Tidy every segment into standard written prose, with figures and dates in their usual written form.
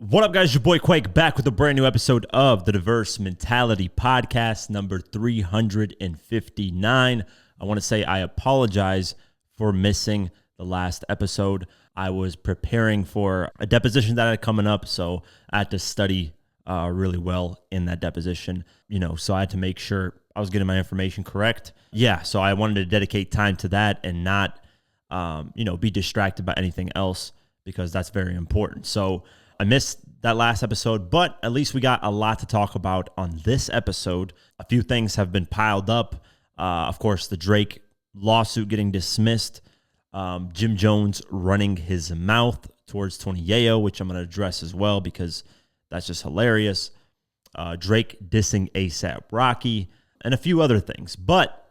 What up, guys? Your boy Quake back with a brand new episode of the Diverse Mentality Podcast, number 359. I want to say I apologize for missing the last episode. I was preparing for a deposition that had coming up, so I had to study really well in that deposition, so I had to make sure I was getting my information correct. Yeah, so I wanted to dedicate time to that and not, be distracted by anything else because that's very important. So I missed that last episode, but at least we got a lot to talk about on this episode. A few things have been piled up. Of course, the Drake lawsuit getting dismissed. Jim Jones running his mouth towards Tony Yayo, which I'm going to address as well because that's just hilarious. Drake dissing A$AP Rocky, and a few other things. But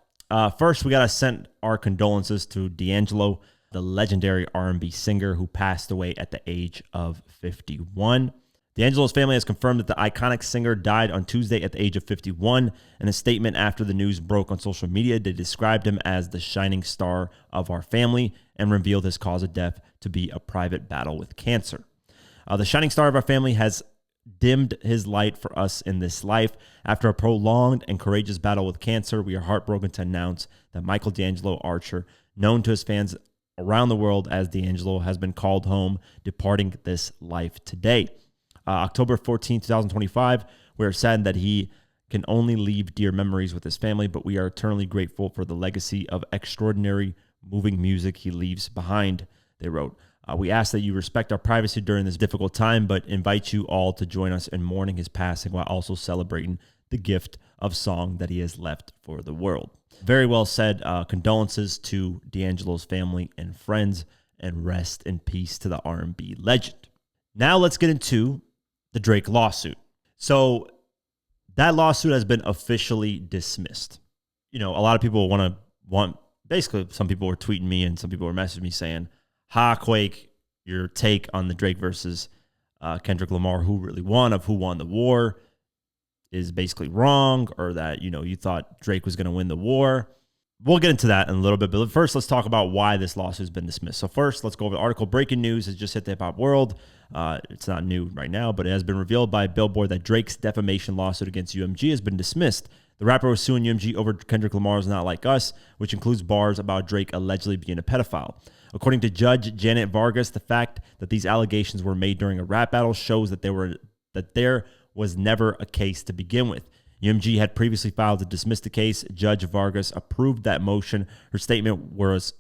first, we got to send our condolences to D'Angelo, the legendary R&B singer who passed away at the age of 51. D'Angelo's family has confirmed that the iconic singer died on Tuesday at the age of 51. In a statement after the news broke on social media, they described him as the shining star of our family and revealed his cause of death to be a private battle with cancer. The shining star of our family has dimmed his light for us in this life. After a prolonged and courageous battle with cancer, we are heartbroken to announce that Michael D'Angelo Archer, known to his fans around the world as D'Angelo, has been called home, departing this life today. October 14, 2025, we are saddened that he can only leave dear memories with his family, but we are eternally grateful for the legacy of extraordinary, moving music he leaves behind, they wrote. We ask that you respect our privacy during this difficult time, but invite you all to join us in mourning his passing while also celebrating the gift of song that he has left for the world. Very well said. Condolences to D'Angelo's family and friends, and rest in peace to the R&B legend. Now let's get into the Drake lawsuit. So that lawsuit has been officially dismissed. A lot of people basically some people were tweeting me and some people were messaging me saying, "Ha, Quake, your take on the Drake versus Kendrick Lamar, who really won, of who won the war, is basically wrong," or that, you thought Drake was going to win the war. We'll get into that in a little bit, but first let's talk about why this lawsuit has been dismissed. So first, let's go over the article. Breaking news has just hit the hip-hop world. It's not new right now, but it has been revealed by Billboard that Drake's defamation lawsuit against UMG has been dismissed. The rapper was suing UMG over Kendrick Lamar's Not Like Us, which includes bars about Drake allegedly being a pedophile. According to Judge Janet Vargas, the fact that these allegations were made during a rap battle shows that there was never a case to begin with. UMG had previously filed to dismiss the case. Judge Vargas approved that motion. Her statement was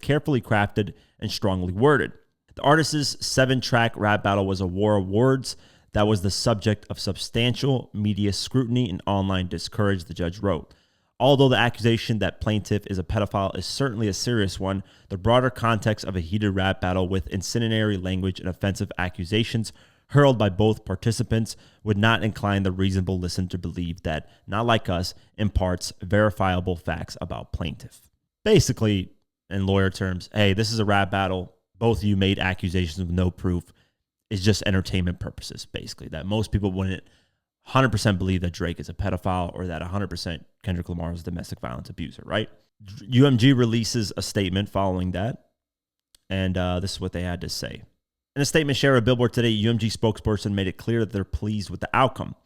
carefully crafted and strongly worded. The artist's 7-track rap battle was a war of words that was the subject of substantial media scrutiny and online discourage, the judge wrote. Although the accusation that plaintiff is a pedophile is certainly a serious one, the broader context of a heated rap battle with incendiary language and offensive accusations hurled by both participants would not incline the reasonable listener to believe that Not Like Us imparts verifiable facts about plaintiff. Basically, in lawyer terms, hey, this is a rap battle. Both of you made accusations with no proof. It's just entertainment purposes, basically, that most people wouldn't 100% believe that Drake is a pedophile or that 100% Kendrick Lamar is a domestic violence abuser, right? UMG releases a statement following that, and this is what they had to say. In a statement shared with Billboard today, UMG spokesperson made it clear that they're pleased with the outcome.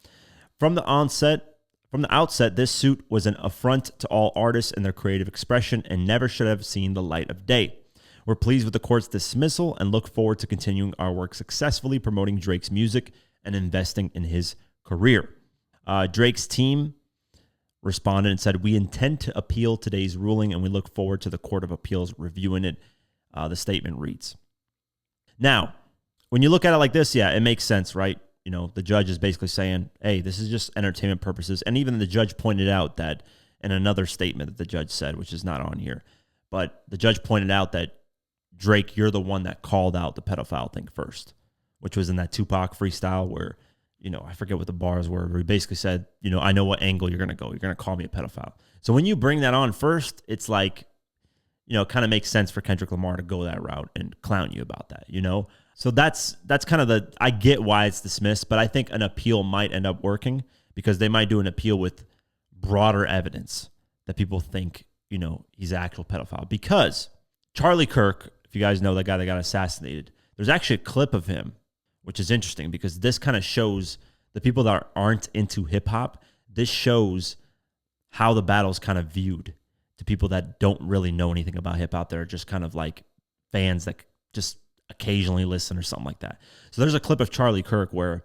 From the outset, this suit was an affront to all artists and their creative expression and never should have seen the light of day. We're pleased with the court's dismissal and look forward to continuing our work successfully promoting Drake's music and investing in his career. Drake's team responded and said, "We intend to appeal today's ruling and we look forward to the Court of Appeals reviewing it," the statement reads. Now, when you look at it like this, yeah, it makes sense, right? The judge is basically saying, hey, this is just entertainment purposes. And even the judge pointed out that in another statement that the judge said, which is not on here, but the judge pointed out that, Drake, you're the one that called out the pedophile thing first, which was in that Tupac freestyle where, I forget what the bars were, where he basically said, I know what angle you're going to go. You're going to call me a pedophile. So when you bring that on first, it's like, it kind of makes sense for Kendrick Lamar to go that route and clown you about that, So that's kind of I get why it's dismissed, but I think an appeal might end up working because they might do an appeal with broader evidence that people think, he's an actual pedophile. Because Charlie Kirk, if you guys know that guy that got assassinated, there's actually a clip of him which is interesting because this kind of shows the people that aren't into hip hop. This shows how the battle's kind of viewed to people that don't really know anything about hip hop. They're just kind of like fans that just occasionally listen or something like that. So there's a clip of Charlie Kirk where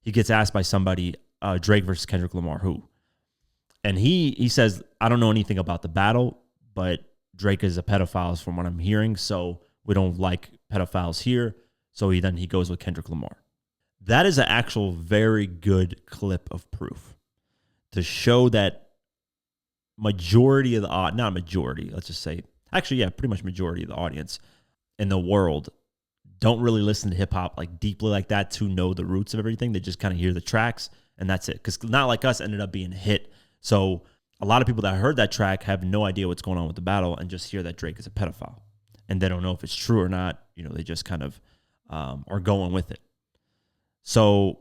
he gets asked by somebody, Drake versus Kendrick Lamar, who? And he says, I don't know anything about the battle, but Drake is a pedophile from what I'm hearing, so we don't like pedophiles here. So he goes with Kendrick Lamar. That is an actual very good clip of proof to show that majority of the not majority, let's just say, actually, yeah, pretty much majority of the audience in the world don't really listen to hip hop like deeply like that to know the roots of everything. They just kind of hear the tracks and that's it. Because Not Like Us ended up being a hit. So a lot of people that heard that track have no idea what's going on with the battle and just hear that Drake is a pedophile. And they don't know if it's true or not. They just kind of are going with it. So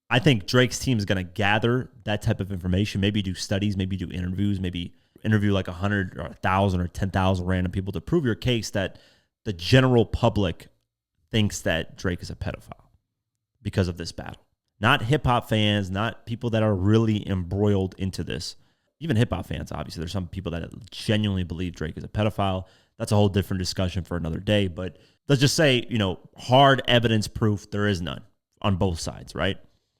I think Drake's team is going to gather that type of information, maybe do studies, maybe do interviews, maybe interview like 100 or 1,000 or 10,000 random people to prove your case that the general public thinks that Drake is a pedophile because of this battle. Not hip-hop fans, not people that are really embroiled into this. Even hip-hop fans, obviously. There's some people that genuinely believe Drake is a pedophile. That's a whole different discussion for another day. But let's just say, hard evidence proof, there is none on both sides, right?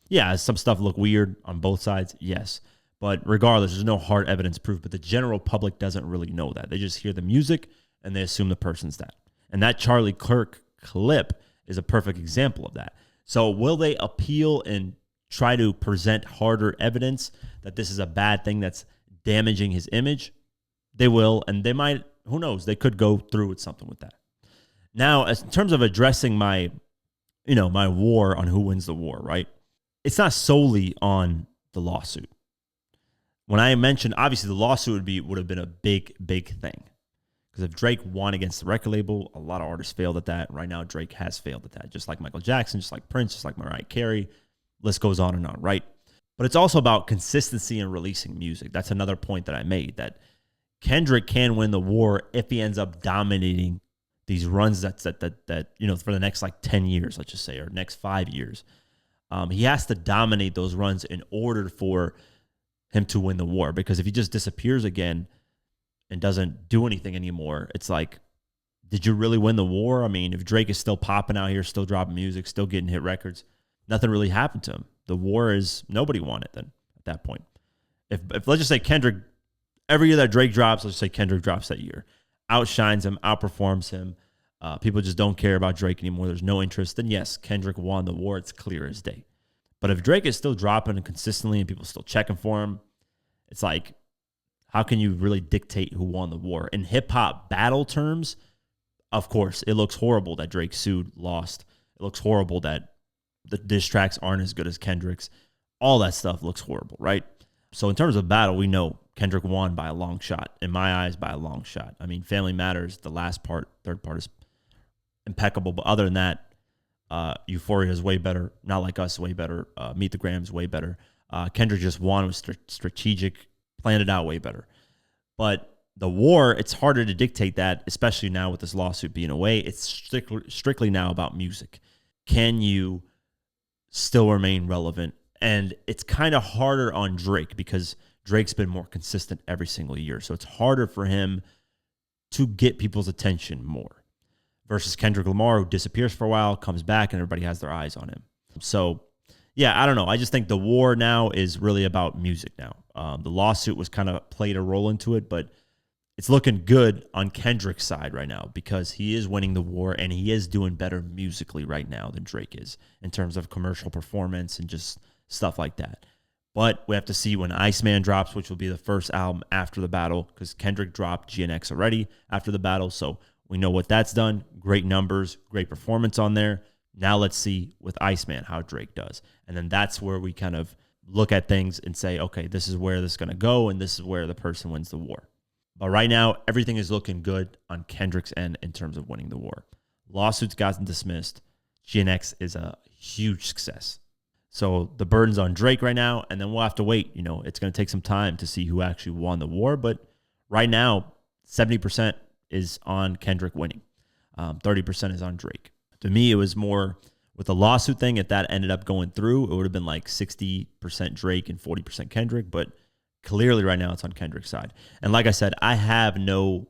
Yeah, some stuff look weird on both sides, yes. But regardless, there's no hard evidence proof. But the general public doesn't really know that. They just hear the music and they assume the person's that. And that Charlie Kirk clip is a perfect example of that. So will they appeal and try to present harder evidence that this is a bad thing that's damaging his image? They will, and they might, who knows, they could go through with something with that. Now, in terms of addressing my war on who wins the war, right? It's not solely on the lawsuit. When I mentioned, obviously the lawsuit would have been a big, big thing. Because if Drake won against the record label, a lot of artists failed at that. Right now, Drake has failed at that. Just like Michael Jackson, just like Prince, just like Mariah Carey. List goes on and on, right? But it's also about consistency in releasing music. That's another point that I made, that Kendrick can win the war if he ends up dominating these runs that for the next like 10 years, let's just say, or next 5 years. He has to dominate those runs in order for him to win the war. Because if he just disappears again and doesn't do anything anymore, it's like, did you really win the war? I mean, if Drake is still popping out here, still dropping music, still getting hit records, nothing really happened to him. The war is, nobody won it then at that point. If let's just say Kendrick, every year that Drake drops, let's just say Kendrick drops that year, outshines him, outperforms him, people just don't care about Drake anymore, there's no interest, then yes, Kendrick won the war, it's clear as day. But if Drake is still dropping consistently and people still checking for him, it's like, how can you really dictate who won the war? In hip-hop battle terms, of course, it looks horrible that Drake sued, lost. It looks horrible that the diss tracks aren't as good as Kendrick's. All that stuff looks horrible, right? So in terms of battle, we know Kendrick won by a long shot. In my eyes, by a long shot. I mean, Family Matters, the last part, third part is impeccable. But other than that, Euphoria is way better. Not Like Us, way better. Meet the Grams, way better. Kendrick just won, was strategic, planned it out way better. But the war, it's harder to dictate that, especially now with this lawsuit being away. It's strictly now about music. Can you still remain relevant? And it's kind of harder on Drake because Drake's been more consistent every single year. So it's harder for him to get people's attention more versus Kendrick Lamar, who disappears for a while, comes back, and everybody has their eyes on him. So, yeah, I don't know. I just think the war now is really about music now. The lawsuit was kind of played a role into it, but it's looking good on Kendrick's side right now because he is winning the war and he is doing better musically right now than Drake is in terms of commercial performance and just stuff like that. But we have to see when Iceman drops, which will be the first album after the battle, because Kendrick dropped GNX already after the battle. So we know what that's done. Great numbers, great performance on there. Now let's see with Iceman how Drake does. And then that's where we kind of look at things and say, okay, this is where this is going to go, and this is where the person wins the war. But right now, everything is looking good on Kendrick's end in terms of winning the war. Lawsuits gotten dismissed. GNX is a huge success. So the burden's on Drake right now, and then we'll have to wait. It's going to take some time to see who actually won the war. But right now, 70% is on Kendrick winning. 30% is on Drake. To me, it was more With the lawsuit thing, if that ended up going through, it would have been like 60% Drake and 40% Kendrick. But clearly right now it's on Kendrick's side. And like I said, I have no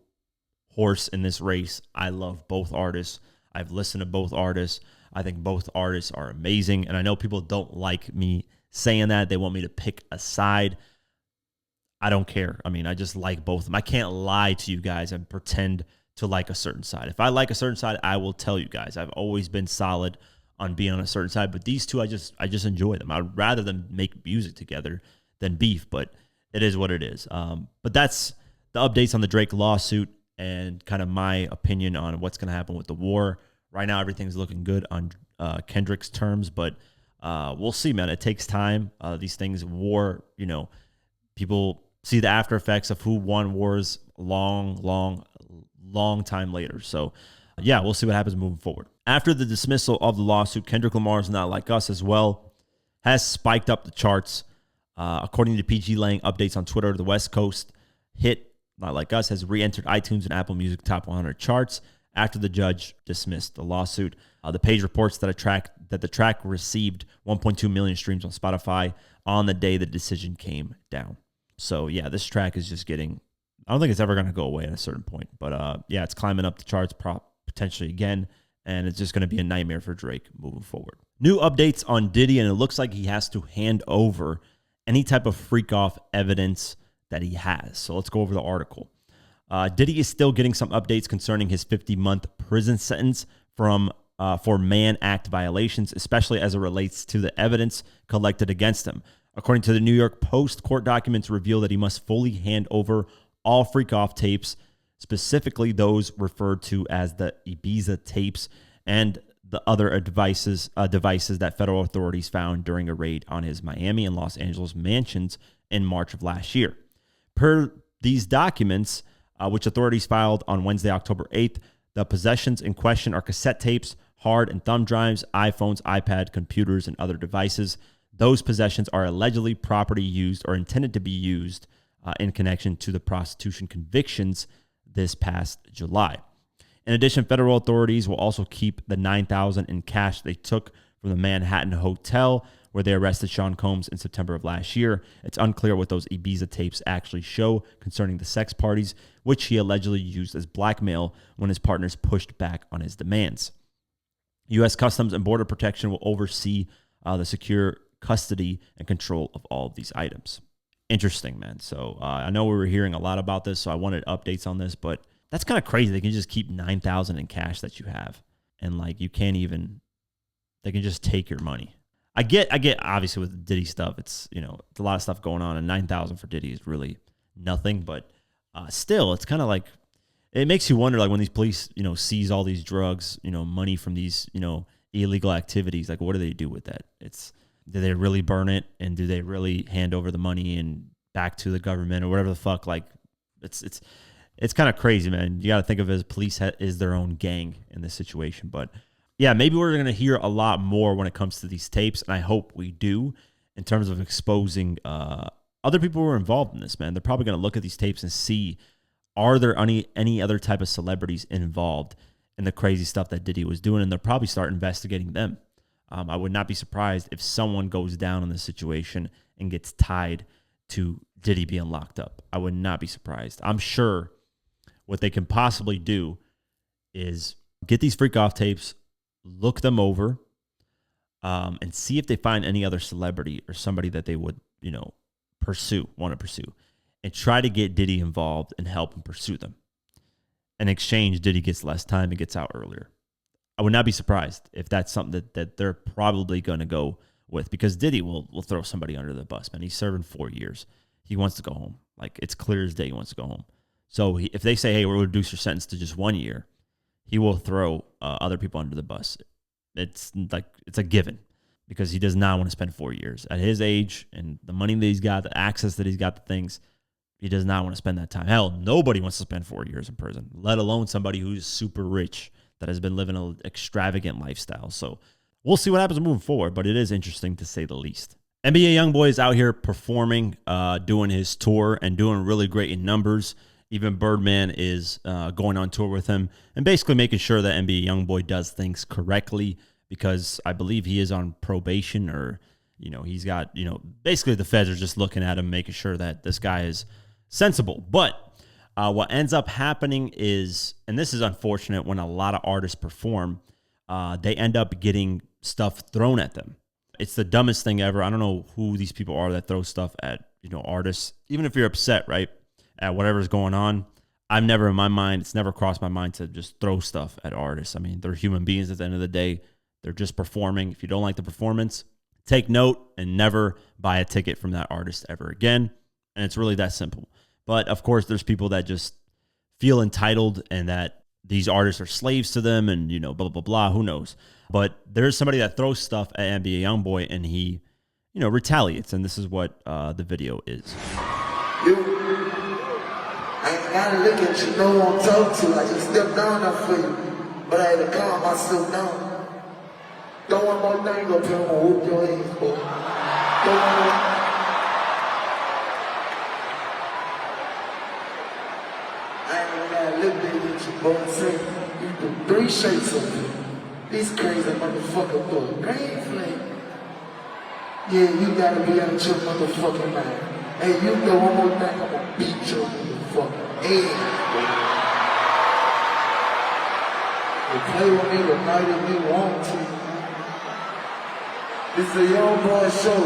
horse in this race. I love both artists. I've listened to both artists. I think both artists are amazing. And I know people don't like me saying that. They want me to pick a side. I don't care. I mean, I just like both of them. I can't lie to you guys and pretend to like a certain side. If I like a certain side, I will tell you guys. I've always been solid on being on a certain side, but these two, I just enjoy them. I'd rather them make music together than beef, but it is what it is. But that's the updates on the Drake lawsuit and kind of my opinion on what's going to happen with the war. Right now, everything's looking good on Kendrick's terms, but we'll see, man. It takes time. These things, war, people see the after effects of who won wars long time later. So, yeah, we'll see what happens moving forward. After the dismissal of the lawsuit, Kendrick Lamar's Not Like Us as well has spiked up the charts. According to PG Lang updates on Twitter, the West Coast hit Not Like Us has re-entered iTunes and Apple Music Top 100 charts after the judge dismissed the lawsuit. The page reports that the track received 1.2 million streams on Spotify on the day the decision came down. So, yeah, this track is just getting... I don't think it's ever going to go away at a certain point. But, yeah, it's climbing up the charts potentially again, and it's just going to be a nightmare for Drake moving forward. New updates on Diddy, and it looks like he has to hand over any type of freak-off evidence that he has. So let's go over the article. Diddy is still getting some updates concerning his 50-month prison sentence for Mann Act violations, especially as it relates to the evidence collected against him. According to the New York Post, court documents reveal that he must fully hand over all freak-off tapes, specifically those referred to as the Ibiza tapes and the other devices that federal authorities found during a raid on his Miami and Los Angeles mansions in March of last year. Per these documents, which authorities filed on Wednesday, October 8th, the possessions in question are cassette tapes, hard and thumb drives, iPhones, iPad, computers, and other devices. Those possessions are allegedly property used or intended to be used in connection to the prostitution convictions this past July. In addition, federal authorities will also keep the $9,000 in cash they took from the Manhattan hotel where they arrested Sean Combs in September of last year. It's unclear what those Ibiza tapes actually show concerning the sex parties, which he allegedly used as blackmail when his partners pushed back on his demands. U.S. Customs and Border Protection will oversee the secure custody and control of all of these items. Interesting, man. So I know we were hearing a lot about this, so I wanted updates on this, but that's kind of crazy. They can just keep $9,000 in cash that you have, and like they can just take your money. I get obviously with the Diddy stuff, it's it's a lot of stuff going on, and $9,000 for Diddy is really nothing, but still, it's kind of like it makes you wonder, like when these police seize all these drugs, money from these illegal activities, like what do they do with that? Do they really burn it, and do they really hand over the money and back to the government or whatever the fuck? Like it's kind of crazy, man. You got to think of it as police is their own gang in this situation. But yeah, maybe we're going to hear a lot more when it comes to these tapes, and I hope we do, in terms of exposing other people who are involved in this, man. They're probably going to look at these tapes and see, are there any other type of celebrities involved in the crazy stuff that Diddy was doing, and they'll probably start investigating them. I would not be surprised if someone goes down in this situation and gets tied to Diddy being locked up. I would not be surprised. I'm sure what they can possibly do is get these freak-off tapes, look them over, and see if they find any other celebrity or somebody that they would, want to pursue, and try to get Diddy involved and help him pursue them. In exchange, Diddy gets less time and gets out earlier. I would not be surprised if that's something that they're probably going to go with, because Diddy will throw somebody under the bus, man. He's serving 4 years. He wants to go home. Like, it's clear as day he wants to go home. So if they say, hey, we'll reduce your sentence to just 1 year, he will throw other people under the bus. It's a given, because he does not want to spend 4 years. At his age and the money that he's got, the access that he's got to things, he does not want to spend that time. Hell, nobody wants to spend 4 years in prison, let alone somebody who's super rich that has been living an extravagant lifestyle. So we'll see what happens moving forward, but it is interesting to say the least. NBA YoungBoy is out here performing, doing his tour and doing really great in numbers. Even Birdman is going on tour with him and basically making sure that NBA YoungBoy does things correctly, because I believe he is on probation, or, he's got, basically the feds are just looking at him, making sure that this guy is sensible. But what ends up happening is, and this is unfortunate when a lot of artists perform, they end up getting stuff thrown at them. It's the dumbest thing ever. I don't know who these people are that throw stuff at, artists. Even if you're upset, right, at whatever's going on, I've never in my mind, it's never crossed my mind to just throw stuff at artists. I mean, they're human beings at the end of the day. They're just performing. If you don't like the performance, take note and never buy a ticket from that artist ever again. And it's really that simple. But of course, there's people that just feel entitled and that these artists are slaves to them and, blah, blah, blah, who knows. But there's somebody that throws stuff at NBA YoungBoy and he, retaliates. And this is what the video is. I ain't gotta look at you, no one talk to. I just stepped down there for you. But I had to calm myself down. Don't one more thing up here, I'm gonna whoop your ass, boy. Don't one more. I ain't gotta look at you, boy. Say, you do 3 shakes up here. This crazy motherfucker, boy. Green flag. Yeah, you gotta be out your motherfucking mind. Hey, you know one more thing, I'm gonna beat your motherfucking ass. You play with me tonight if you want to. This is a YoungBoy show.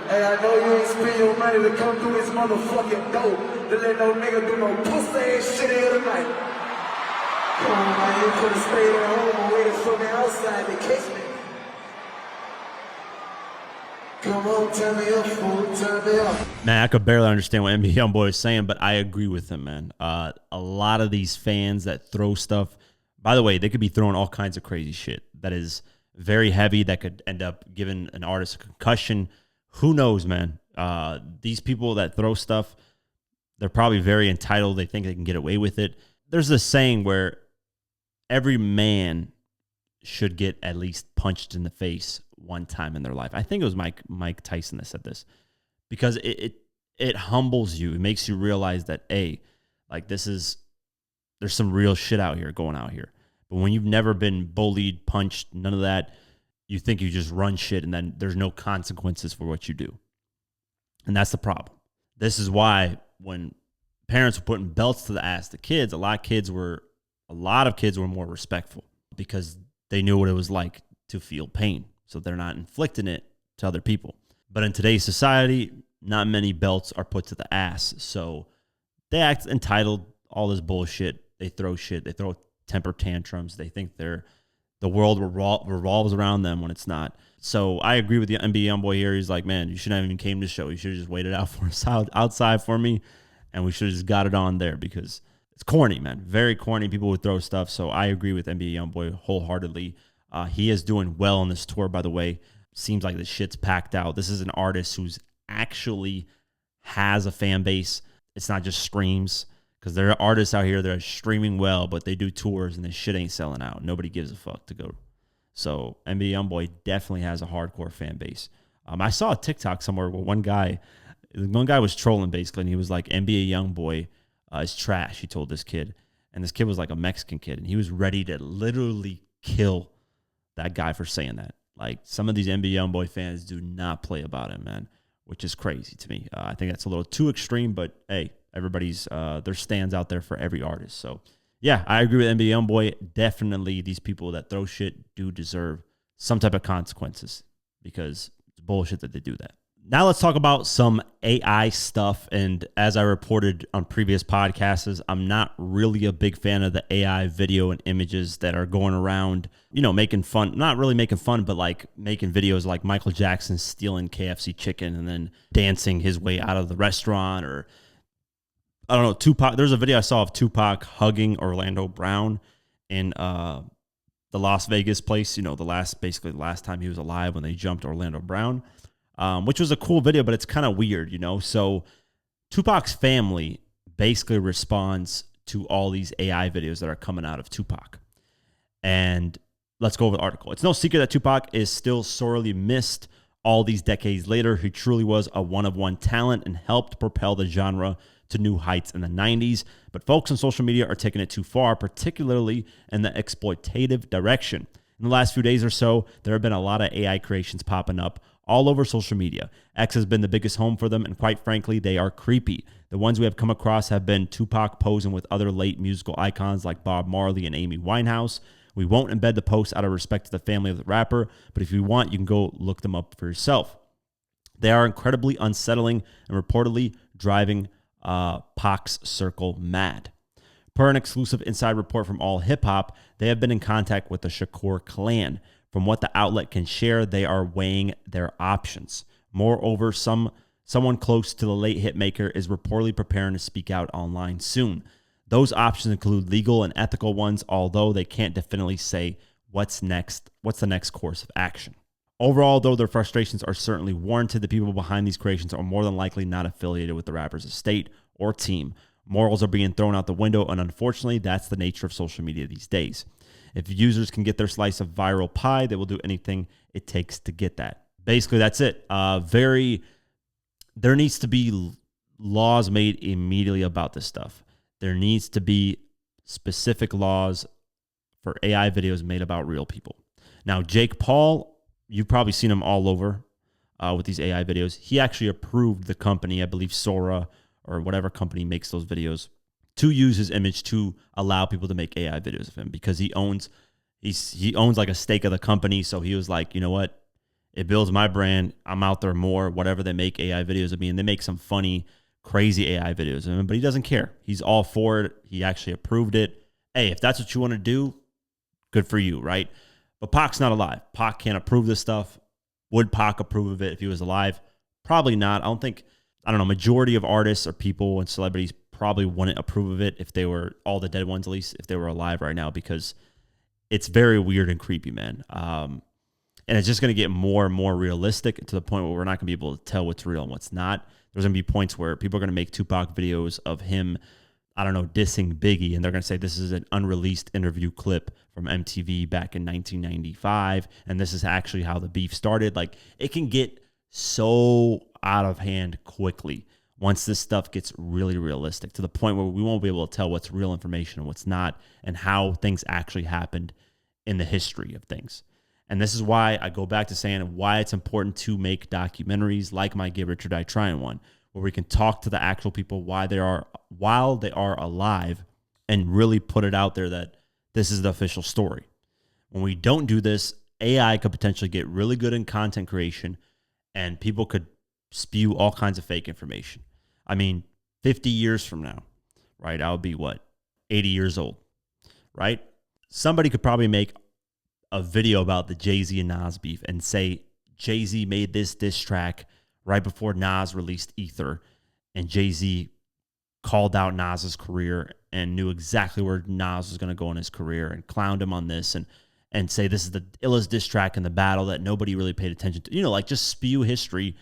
Hey, I know you ain't spend your money to come through this motherfucking door to let no nigga do no pussy ass shit here tonight. Come on, man, you could've stayed at home and waited for me outside to catch me. Come on, turn me up, fool, turn me up. Man, I could barely understand what NBA YoungBoy is saying, but I agree with him, man. A lot of these fans that throw stuff, by the way, they could be throwing all kinds of crazy shit that is very heavy, that could end up giving an artist a concussion. Who knows, man? These people that throw stuff, they're probably very entitled. They think they can get away with it. There's this saying where every man should get at least punched in the face one time in their life. I think it was Mike Tyson that said this, because it humbles you. It makes you realize that, like there's some real shit out here going out here. But when you've never been bullied, punched, none of that, you think you just run shit and then there's no consequences for what you do. And that's the problem. This is why when parents were putting belts to the ass to kids, a lot of kids were more respectful because they knew what it was like to feel pain. So they're not inflicting it to other people. But in today's society, not many belts are put to the ass. So they act entitled, all this bullshit. They throw shit. They throw temper tantrums. They think the world revolves around them when it's not. So I agree with the NBA YoungBoy here. He's like, man, you shouldn't have even came to the show. You should have just waited out for us outside for me. And we should have just got it on there because it's corny, man. Very corny. People would throw stuff. So I agree with NBA YoungBoy wholeheartedly. He is doing well on this tour, by the way. Seems like the shit's packed out. This is an artist who's actually has a fan base. It's not just streams, because there are artists out here that are streaming well, but they do tours and this shit ain't selling out. Nobody gives a fuck to go. So NBA YoungBoy definitely has a hardcore fan base. I saw a TikTok somewhere where one guy was trolling basically, and he was like, NBA YoungBoy is trash, he told this kid. And this kid was like a Mexican kid, and he was ready to literally kill that guy for saying that. Like, some of these NBA YoungBoy fans do not play about him, man, which is crazy to me. I think that's a little too extreme, but hey, everybody's there's stands out there for every artist. So yeah, I agree with NBA YoungBoy. Definitely these people that throw shit do deserve some type of consequences, because it's bullshit that they do that. Now let's talk about some AI stuff. And as I reported on previous podcasts, I'm not really a big fan of the AI video and images that are going around, making fun, not really making fun, but like making videos like Michael Jackson stealing KFC chicken and then dancing his way out of the restaurant, or I don't know, Tupac. There's a video I saw of Tupac hugging Orlando Brown in the Las Vegas place, the last time he was alive when they jumped Orlando Brown. Which was a cool video, but it's kind of weird, So Tupac's family basically responds to all these AI videos that are coming out of Tupac. And let's go over the article. It's no secret that Tupac is still sorely missed all these decades later. He truly was a one-of-one talent and helped propel the genre to new heights in the 90s. But folks on social media are taking it too far, particularly in the exploitative direction. In the last few days or so, there have been a lot of AI creations popping up all over social media. X has been the biggest home for them, and quite frankly, they are creepy. The ones we have come across have been Tupac posing with other late musical icons like Bob Marley and Amy Winehouse. We won't embed the post out of respect to the family of the rapper, but if you want, you can go look them up for yourself. They are incredibly unsettling and reportedly driving Pac's circle mad. Per an exclusive inside report from All Hip Hop, they have been in contact with the Shakur clan. From what the outlet can share, they are weighing their options. Moreover, someone close to the late hitmaker is reportedly preparing to speak out online soon. Those options include legal and ethical ones, although they can't definitively say what's the next course of action. Overall, though, their frustrations are certainly warranted. The people behind these creations are more than likely not affiliated with the rapper's estate or team. Morals are being thrown out the window, and unfortunately, that's the nature of social media these days. If users can get their slice of viral pie, they will do anything it takes to get that. Basically, that's it. There needs to be laws made immediately about this stuff. There needs to be specific laws for AI videos made about real people. Now, Jake Paul, you've probably seen him all over with these AI videos. He actually approved the company, I believe Sora or whatever company makes those videos, to use his image to allow people to make AI videos of him, because he owns like a stake of the company. So he was like, you know what? It builds my brand. I'm out there more, whatever they make AI videos of me. And they make some funny, crazy AI videos of him, but he doesn't care. He's all for it. He actually approved it. Hey, if that's what you want to do, good for you, right? But Pac's not alive. Pac can't approve this stuff. Would Pac approve of it if he was alive? Probably not. I don't know, majority of artists or people and celebrities probably wouldn't approve of it if they were, all the dead ones at least, if they were alive right now, because it's very weird and creepy, man. And it's just going to get more and more realistic to the point where we're not going to be able to tell what's real and what's not. There's going to be points where people are going to make Tupac videos of him, I don't know, dissing Biggie, and they're going to say this is an unreleased interview clip from MTV back in 1995, and this is actually how the beef started. Like, it can get so out of hand quickly once this stuff gets really realistic, to the point where we won't be able to tell what's real information and what's not, and how things actually happened in the history of things. And this is why I go back to saying why it's important to make documentaries like my Get Rich or Die Trying one, where we can talk to the actual people while they are alive, and really put it out there that this is the official story. When we don't do this, AI could potentially get really good in content creation, and people could spew all kinds of fake information. I mean, 50 years from now, right? I'll be 80 years old, right? Somebody could probably make a video about the Jay-Z and Nas beef and say Jay-Z made this diss track right before Nas released Ether, and Jay-Z called out Nas's career and knew exactly where Nas was going to go in his career, and clowned him on this, and say this is the illest diss track in the battle that nobody really paid attention to. You know, like, just spew history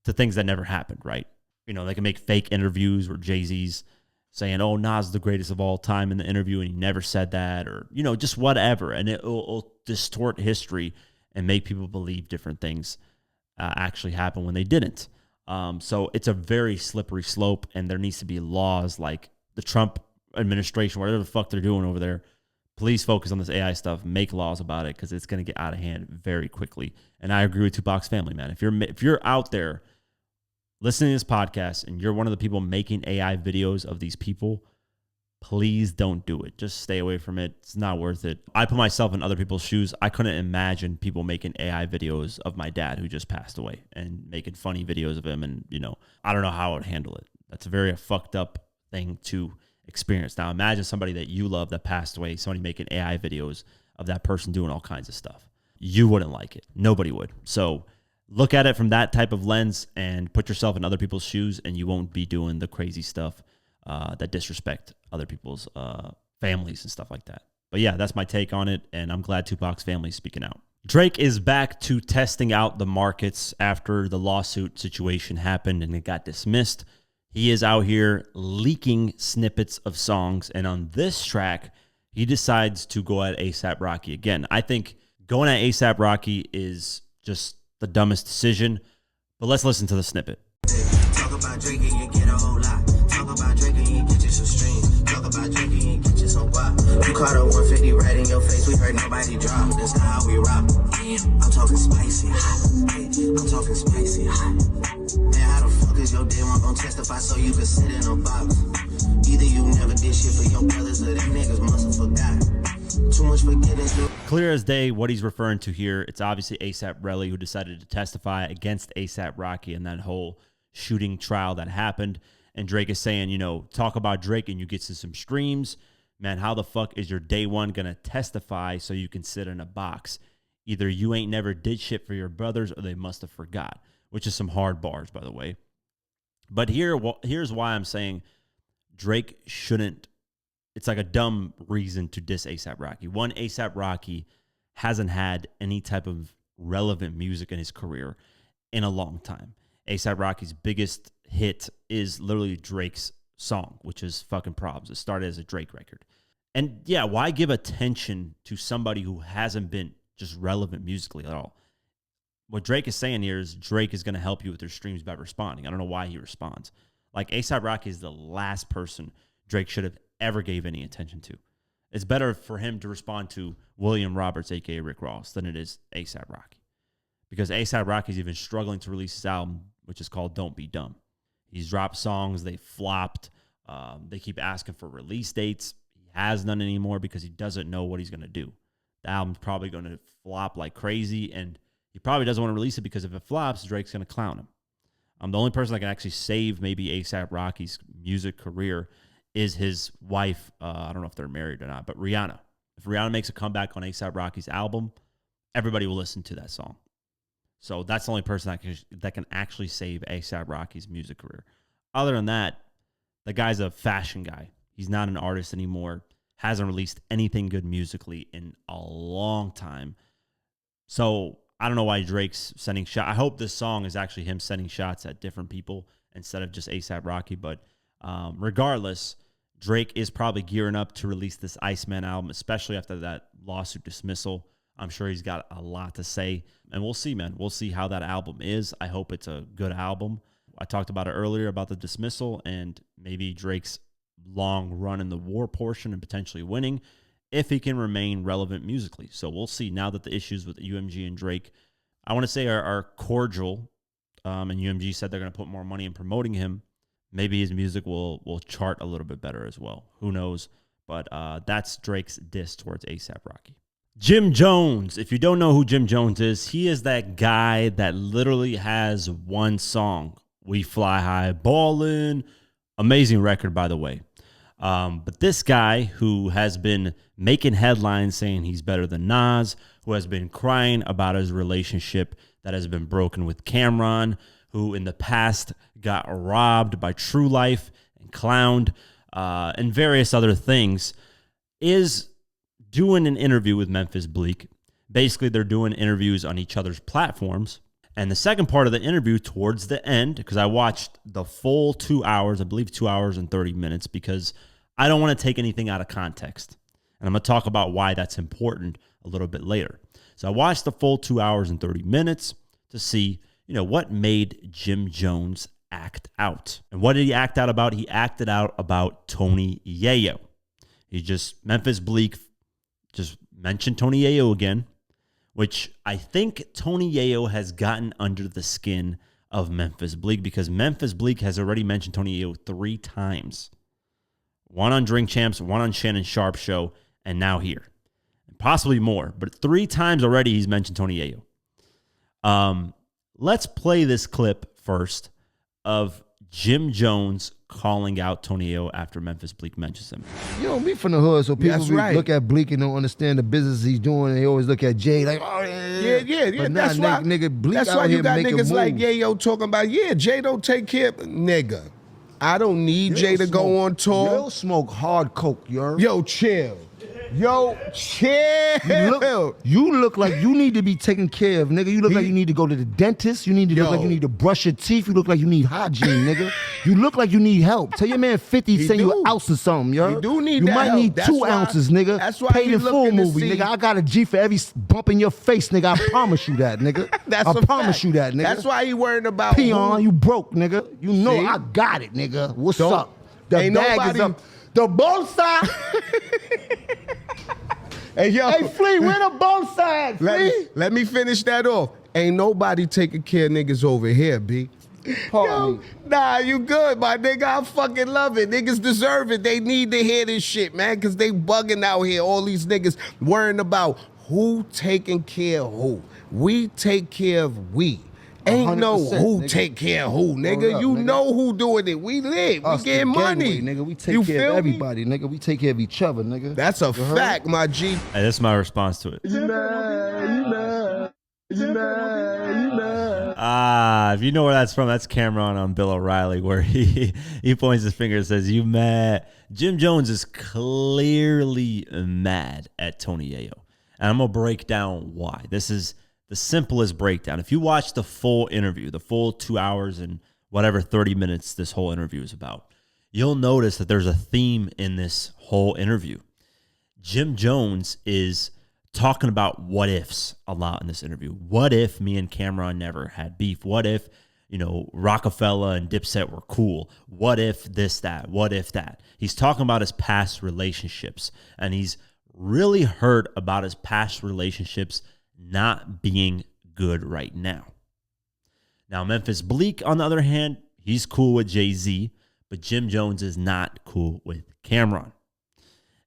to things that never happened, right? You know, they can make fake interviews where Jay-Z's saying, oh, Nas is the greatest of all time in the interview, and he never said that, or, you know, just whatever. And it'll distort history and make people believe different things actually happened when they didn't. So it's a very slippery slope, and there needs to be laws like the Trump administration, whatever the fuck they're doing over there. Please focus on this AI stuff, make laws about it, because it's going to get out of hand very quickly. And I agree with Tupac's family, man. If you're out there listening to this podcast and you're one of the people making AI videos of these people, please don't do it. Just stay away from it. It's not worth it. I put myself in other people's shoes. I couldn't imagine people making AI videos of my dad who just passed away and making funny videos of him. And, you know, I don't know how I would handle it. That's a very fucked up thing to experience. Now, imagine somebody that you love that passed away, somebody making AI videos of that person doing all kinds of stuff. You wouldn't like it. Nobody would. So look at it from that type of lens and put yourself in other people's shoes, and you won't be doing the crazy stuff that disrespect other people's families and stuff like that. But yeah, that's my take on it, and I'm glad Tupac's family is speaking out. Drake is back to testing out the markets after the lawsuit situation happened and it got dismissed. He is out here leaking snippets of songs, and on this track, he decides to go at A$AP Rocky again. I think going at A$AP Rocky is just the dumbest decision, but let's listen to the snippet. Talk about Drake and you get a whole lot. Talk about Drake and you get you some streams. Talk about Drake and you get you some guap. You Caught a 150 right in your face, we heard nobody drop. That's not how we rock. I'm talking spicy hot. Hey, I'm talking spicy hot. Man, how the fuck is your day one gon' testify so you can sit in a box? Either you never did shit for your brothers or them niggas must have forgot. Too much forgiveness. Clear as day what he's referring to here. It's obviously A$AP Relly who decided to testify against A$AP Rocky in that whole shooting trial that happened. And Drake is saying, you know, talk about Drake and you get to some streams. Man, how the fuck is your day one going to testify so you can sit in a box? Either you ain't never did shit for your brothers or they must have forgot, which is some hard bars, by the way. But here's why I'm saying Drake shouldn't. It's like a dumb reason to diss A$AP Rocky. One, A$AP Rocky hasn't had any type of relevant music in his career in a long time. A$AP Rocky's biggest hit is literally Drake's song, which is fucking Probs. It started as a Drake record. And yeah, why give attention to somebody who hasn't been just relevant musically at all? What Drake is saying here is Drake is going to help you with your streams by responding. I don't know why he responds. Like, A$AP Rocky is the last person Drake should have ever gave any attention to. It's better for him to respond to William Roberts, a.k.a. Rick Ross, than it is A$AP Rocky. Because A$AP Rocky is even struggling to release his album, which is called Don't Be Dumb. He's dropped songs, they flopped. They keep asking for release dates. He has none anymore because he doesn't know what he's going to do. The album's probably going to flop like crazy, and he probably doesn't want to release it because if it flops, Drake's going to clown him. The only person that can actually save maybe A$AP Rocky's music career is his wife. I don't know if they're married or not, but Rihanna. If Rihanna makes a comeback on A$AP Rocky's album, everybody will listen to that song. So that's the only person that can actually save A$AP Rocky's music career. Other than that, the guy's a fashion guy. He's not an artist anymore. Hasn't released anything good musically in a long time. So I don't know why Drake's sending shots. I hope this song is actually him sending shots at different people instead of just A$AP Rocky. But regardless, Drake is probably gearing up to release this Iceman album, especially after that lawsuit dismissal. I'm sure he's got a lot to say. And we'll see, man. We'll see how that album is. I hope it's a good album. I talked about it earlier about the dismissal and maybe Drake's long run in the war portion and potentially winning if he can remain relevant musically. So we'll see now that the issues with UMG and Drake, I want to say are cordial, and UMG said they're going to put more money in promoting him. Maybe his music will chart a little bit better as well. Who knows? But that's Drake's diss towards A$AP Rocky. Jim Jones. If you don't know who Jim Jones is, he is that guy that literally has one song, We Fly High Ballin'. Amazing record, by the way. But this guy who has been making headlines saying he's better than Nas, who has been crying about his relationship that has been broken with Cameron, who in the past got robbed by True Life and clowned, and various other things, is doing an interview with Memphis Bleek. Basically, they're doing interviews on each other's platforms. And the second part of the interview towards the end, because I watched the full 2 hours, I believe 2 hours and 30 minutes, because I don't want to take anything out of context. And I'm going to talk about why that's important a little bit later. So I watched the full 2 hours and 30 minutes to see, what made Jim Jones act out. And what did he act out about? He acted out about Tony Yayo. Memphis Bleek just mentioned Tony Yayo again, which I think Tony Yayo has gotten under the skin of Memphis Bleek because Memphis Bleek has already mentioned Tony Yayo 3 times. One on Drink Champs, one on Shannon Sharp show, and now here. Possibly more, but 3 times already he's mentioned Tony Yayo. Let's play this clip first of Jim Jones calling out Tony Yayo after Memphis Bleek mentions him. You know, me from the hood, so people right. look at Bleek and don't understand the business he's doing. They always look at Jay like, oh, Yeah. But nah, That's why, nigga, Bleek that's out why here you got making niggas like moves. Yayo talking about, Jay don't take care of, nigga. I don't need Jay to go on tour. Yo smoke hard coke, yo. Yo, chill. Yo, chill. You look like you need to be taken care of, nigga. You look like you need to go to the dentist. You need to look like you need to brush your teeth. You look like you need hygiene, nigga. You look like you need help. Tell your man 50 send you an ounce or something, yo. You do need You that might help. need That's 2 why- ounces, nigga. that's why Paid you in full looking to movie, see- nigga. I got a G for every bump in your face, nigga. I promise you that, nigga. That's I a promise fact. you that, nigga. That's why he worried about Peon, you broke, nigga. You know See? I got it, nigga. What's Don't- up? The ain't bag nobody- is up. The bolsa. Hey, yo. Hey, Flea, win on both sides, Flea. Let me finish that off. Ain't nobody taking care of niggas over here, B. Pardon me. Nah, you good, my nigga. I fucking love it. Niggas deserve it. They need to hear this shit, man, because they bugging out here. All these niggas worrying about who taking care of who. We take care of we. Ain't no who nigga. take care of who, nigga. Up, you nigga. know who doing it. We live. Us, we getting the money. gangway, nigga. We take You care feel of me? everybody, nigga. We take care of each other, nigga. That's a You heard? fact, my G. Hey, that's my response to it. If you know where that's from, that's Cameron on Bill O'Reilly, where he points his finger and says, "You mad?" Jim Jones is clearly mad at Tony Yayo, and I'm gonna break down why. This is the simplest breakdown. If you watch the full interview, the full 2 hours and whatever 30 minutes this whole interview is about, you'll notice that there's a theme in this whole interview. Jim Jones is talking about what ifs a lot in this interview. What if me and Cameron never had beef? What if, Rockefeller and Dipset were cool? What if this, that? What if that? He's talking about his past relationships, and he's really hurt about his past relationships not being good right now. Now, Memphis Bleek, on the other hand, he's cool with Jay-Z, but Jim Jones is not cool with Cameron.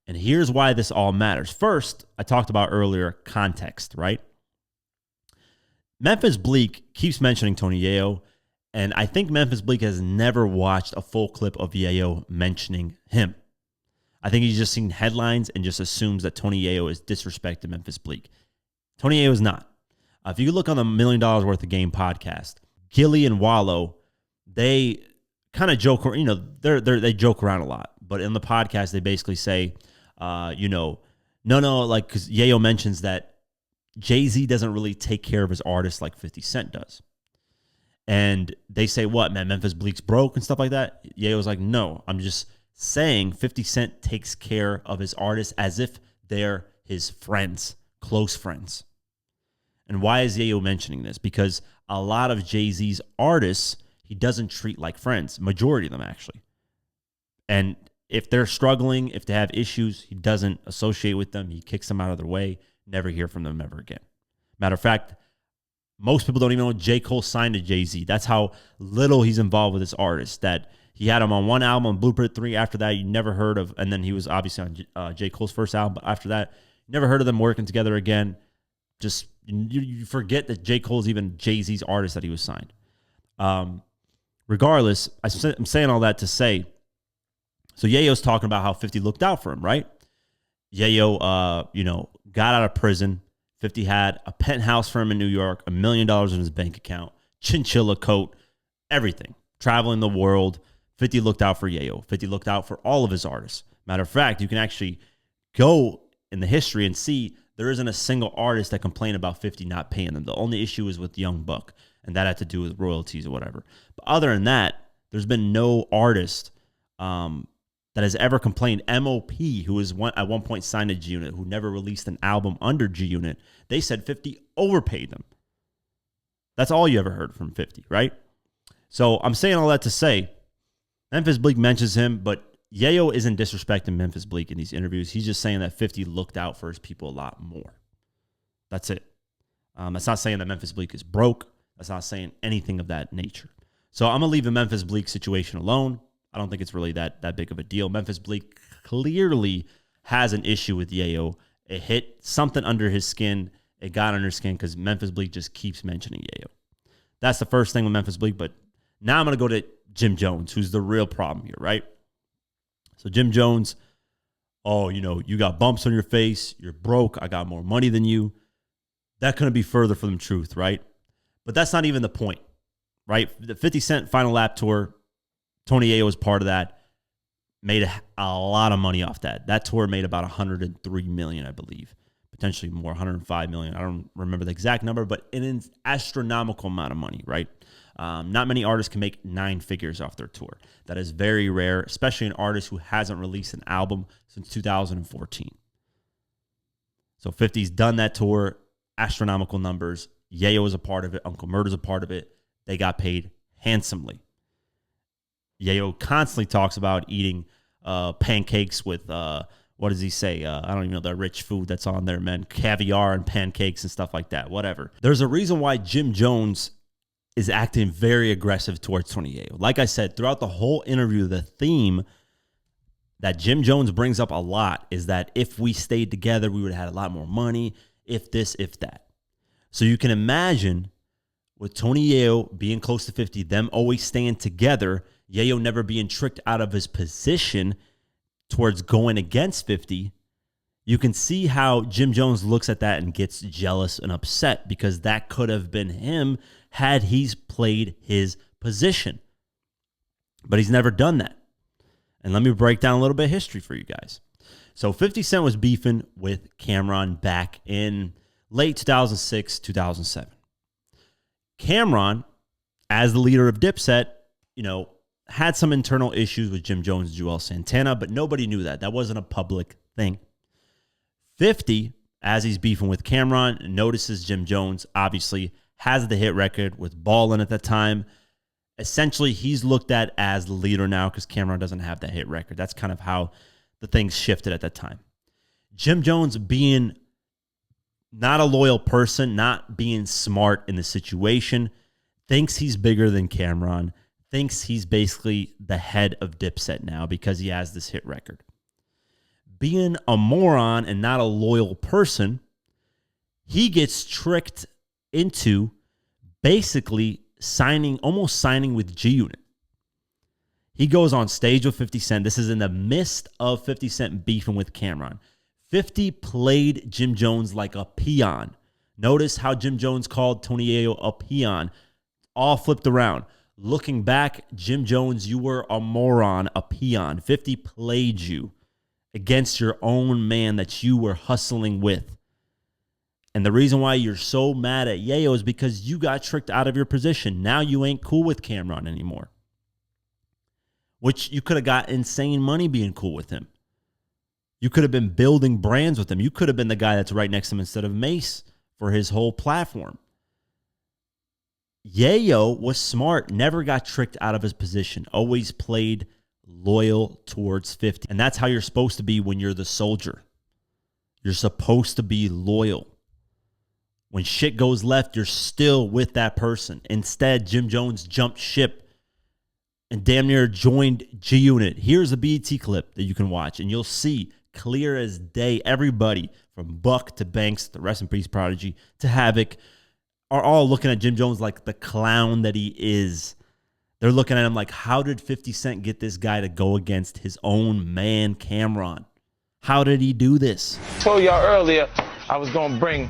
And here's why this all matters. First, I talked about earlier context, right? Memphis Bleek keeps mentioning Tony Yayo, and I think Memphis Bleek has never watched a full clip of Yayo mentioning him. I think he's just seen headlines and just assumes that Tony Yayo is disrespecting Memphis Bleek. Tony Yayo is not. If you look on the $1 Million Worth of Game podcast, Gilly and Wallow, they kind of joke, they joke around a lot. But in the podcast, they basically say, because Yayo mentions that Jay-Z doesn't really take care of his artists like 50 Cent does. And they say, what, man, Memphis Bleek's broke and stuff like that? Yayo's like, no, I'm just saying 50 Cent takes care of his artists as if they're his friends, close friends. And why is Yayo mentioning this? Because a lot of Jay-Z's artists, he doesn't treat like friends, majority of them actually. And if they're struggling, if they have issues, he doesn't associate with them. He kicks them out of their way, never hear from them ever again. Matter of fact, most people don't even know J. Cole signed to Jay-Z. That's how little he's involved with his artists, that he had him on one album, Blueprint 3. After that, you never heard of, and then he was obviously on J. Cole's first album, but after that, you never heard of them working together again. Just, you forget that J. Cole's even Jay-Z's artist that he was signed. Regardless, I'm saying all that to say, so Yayo's talking about how 50 looked out for him, right? Yayo, got out of prison. 50 had a penthouse for him in New York, $1 million in his bank account, chinchilla coat, everything. Traveling the world. 50 looked out for Yayo. 50 looked out for all of his artists. Matter of fact, you can actually go in the history and see there isn't a single artist that complained about 50 not paying them. The only issue is with Young Buck, and that had to do with royalties or whatever. But other than that, there's been no artist that has ever complained. MOP, who was at one point signed to G-Unit, who never released an album under G-Unit, they said 50 overpaid them. That's all you ever heard from 50, right? So I'm saying all that to say, Memphis Bleek mentions him, but Yayo isn't disrespecting Memphis Bleek in these interviews. He's just saying that 50 looked out for his people a lot more. That's it. That's not saying that Memphis Bleek is broke. That's not saying anything of that nature. So I'm going to leave the Memphis Bleek situation alone. I don't think it's really that big of a deal. Memphis Bleek clearly has an issue with Yayo. It hit something under his skin. It got under his skin because Memphis Bleek just keeps mentioning Yayo. That's the first thing with Memphis Bleek. But now I'm going to go to Jim Jones, who's the real problem here, right? So Jim Jones, you got bumps on your face. You're broke. I got more money than you. That couldn't be further from the truth, right? But that's not even the point, right? The 50 Cent Final Lap Tour, Tony Yayo was part of that, made a lot of money off that. That tour made about $103 million, I believe. Potentially more, $105 million. I don't remember the exact number, but an astronomical amount of money, right? Not many artists can make 9 figures off their tour. That is very rare, especially an artist who hasn't released an album since 2014. So 50's done that tour, astronomical numbers. Yayo was a part of it. Uncle Murder's a part of it. They got paid handsomely. Yayo constantly talks about eating pancakes with what does he say? I don't even know the rich food that's on there, man. Caviar and pancakes and stuff like that, whatever. There's a reason why Jim Jones is acting very aggressive towards Tony Yayo. Like I said, throughout the whole interview, the theme that Jim Jones brings up a lot is that if we stayed together, we would have had a lot more money, if this, if that. So you can imagine with Tony Yayo being close to 50, them always staying together, Yayo never being tricked out of his position towards going against 50, you can see how Jim Jones looks at that and gets jealous and upset because that could have been him had he's played his position. But he's never done that. And let me break down a little bit of history for you guys. So 50 Cent was beefing with Cameron back in late 2006, 2007. Cameron, as the leader of Dipset, had some internal issues with Jim Jones and Joel Santana, but nobody knew that. That wasn't a public thing. 50, as he's beefing with Cameron, notices Jim Jones obviously has the hit record with Ballin' at the time. Essentially, he's looked at as the leader now because Cameron doesn't have that hit record. That's kind of how the things shifted at that time. Jim Jones being not a loyal person, not being smart in the situation, thinks he's bigger than Cameron, thinks he's basically the head of Dipset now because he has this hit record. Being a moron and not a loyal person, he gets tricked into basically almost signing with G-Unit. He goes on stage with 50 Cent. This is in the midst of 50 Cent beefing with Cameron. 50 played Jim Jones like a peon. Notice how Jim Jones called Tony Yayo a peon. All flipped around. Looking back, Jim Jones, you were a moron, a peon. 50 played you against your own man that you were hustling with. And the reason why you're so mad at Yayo is because you got tricked out of your position. Now you ain't cool with Cameron anymore. Which you could have got insane money being cool with him. You could have been building brands with him. You could have been the guy that's right next to him instead of Mace for his whole platform. Yayo was smart, never got tricked out of his position, always played loyal towards 50. And that's how you're supposed to be when you're the soldier. You're supposed to be loyal. When shit goes left, you're still with that person. Instead, Jim Jones jumped ship and damn near joined G-Unit. Here's a BET clip that you can watch, and you'll see clear as day everybody from Buck to Banks, the Rest in Peace Prodigy, to Havoc, are all looking at Jim Jones like the clown that he is. They're looking at him like, how did 50 Cent get this guy to go against his own man, Cameron? How did he do this? I told y'all earlier I was going to bring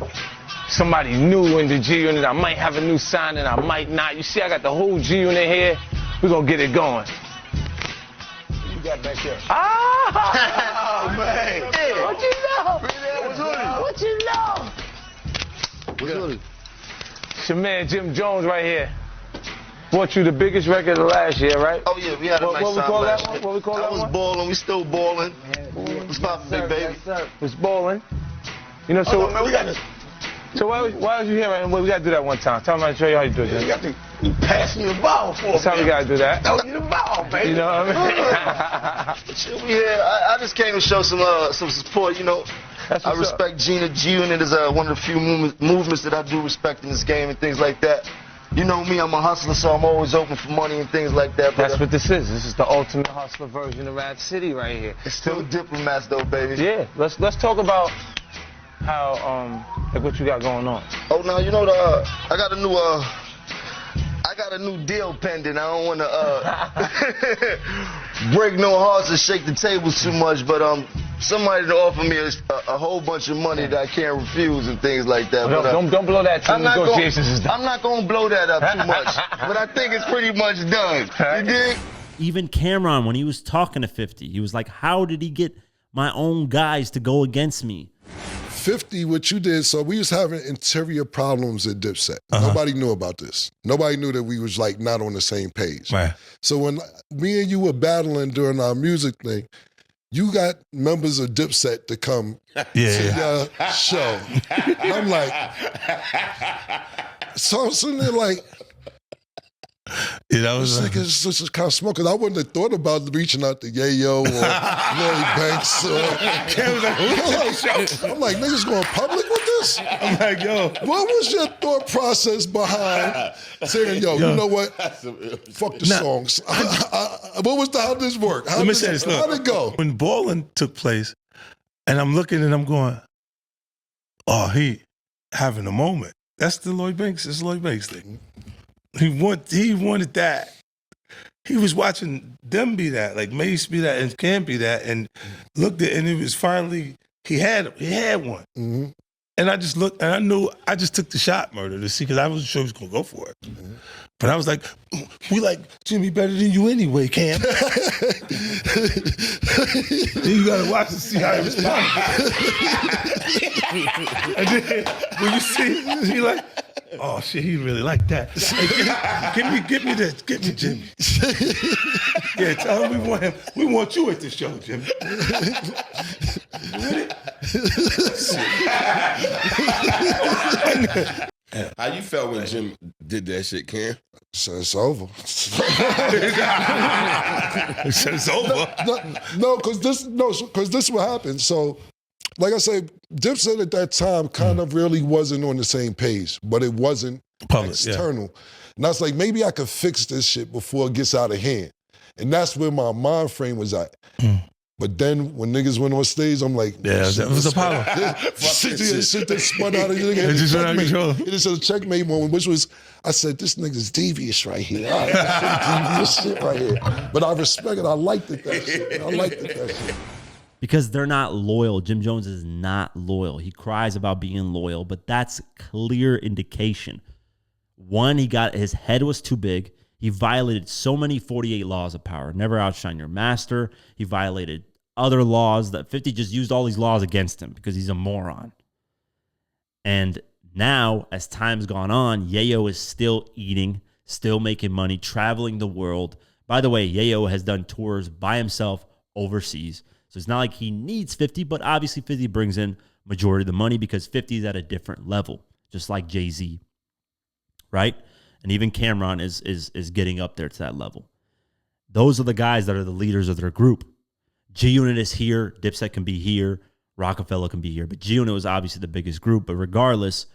somebody new into G-Unit. I might have a new signing, I might not. You see, I got the whole G-Unit here. We're going to get it going. What you got back here? Oh, man. Hey. What you know? What you know? What's it? It's your man Jim Jones right here. Bought you the biggest record of last year, right? Oh yeah, we had a nice what we time call last that year. one? What we call that was one? balling. We still balling. What's poppin', big baby? Was balling. You know, so man, we got this. So why was you here? Right? We gotta do that one time. Tell me, I'll show you how you do it. You got to pass me the ball for That's how we gotta do that. Throw you the ball, baby. You know what I mean? Shit, we here. I just came to show some support. You know, I respect G-Unit is one of the few movements that I do respect in this game and things like that. You know me, I'm a hustler, so I'm always open for money and things like that. But, that's what this is. This is the ultimate hustler version of Rad City right here. It's still diplomats though, baby. Yeah, let's talk about how like what you got going on. Oh, now you know I got a new deal pending. I don't want to break no hearts and shake the tables too much, but somebody to offer me a whole bunch of money that I can't refuse and things like that. Well, but, don't blow that. Negotiations is done. I'm not gonna blow that up too much, but I think it's pretty much done. You dig? Even Cameron, when he was talking to 50, he was like, how did he get my own guys to go against me? 50, what you did, so we was having interior problems at Dipset. Nobody knew about this. Nobody knew that we was like not on the same page. Right. So when me and you were battling during our music thing, you got members of Dipset to come to your show. And I'm like, so I'm sitting there like, Yeah, that This was nigga is just kind of smoke. 'Cause I wouldn't have thought about reaching out to Yayo or Lloyd Banks. I'm like, niggas going public with this? I'm like, yo. What was your thought process behind saying, yo, you know what? Fuck the songs. How did this work? Let me say this. Look, how'd it go? When Ballin' took place, and I'm looking and I'm going, oh, he having a moment. That's the Lloyd Banks. It's Lloyd Banks thing. He wanted that. He was watching them be that, like Mace be that, and Cam be that, and looked at, and it was finally he had one. Mm-hmm. And I just looked, and I knew I just took the shot, Murder, to see, because I wasn't sure he was gonna go for it. Mm-hmm. But I was like, we like Jimmy better than you anyway, Cam. You gotta watch to see how he responds. And then when you see, he like, oh shit, he really like that. Hey, give me this, get me Jimmy. Yeah, tell him we want you at the show, Jimmy. How you felt when Jim did that shit, Cam? So it's over. It's over. No, because this what happened. So, like I said, Dipset at that time kind of really wasn't on the same page, but it wasn't Public, external. And I was like, maybe I could fix this shit before it gets out of hand. And that's where my mind frame was at. But then when niggas went on stage, I'm like, yeah, that was Apollo. Shit that spun out of your nigga. It just went out of control. It is a checkmate moment, which was, I said, this nigga's devious right here. All right, devious shit right here. But I respect it. I liked it, that shit. I liked it, that shit. Because they're not loyal. Jim Jones is not loyal. He cries about being loyal, but that's clear indication. One, his head was too big. He violated so many 48 laws of power. Never outshine your master. He violated other laws that 50 just used all these laws against him because he's a moron. And now, as time's gone on, Yayo is still eating, still making money, traveling the world. By the way, Yayo has done tours by himself overseas. So it's not like he needs 50, but obviously 50 brings in majority of the money because 50 is at a different level, just like Jay-Z, right? And even Cameron is getting up there to that level. Those are the guys that are the leaders of their group. G-Unit is here. Dipset can be here. Rockefeller can be here. But G-Unit was obviously the biggest group. But regardless,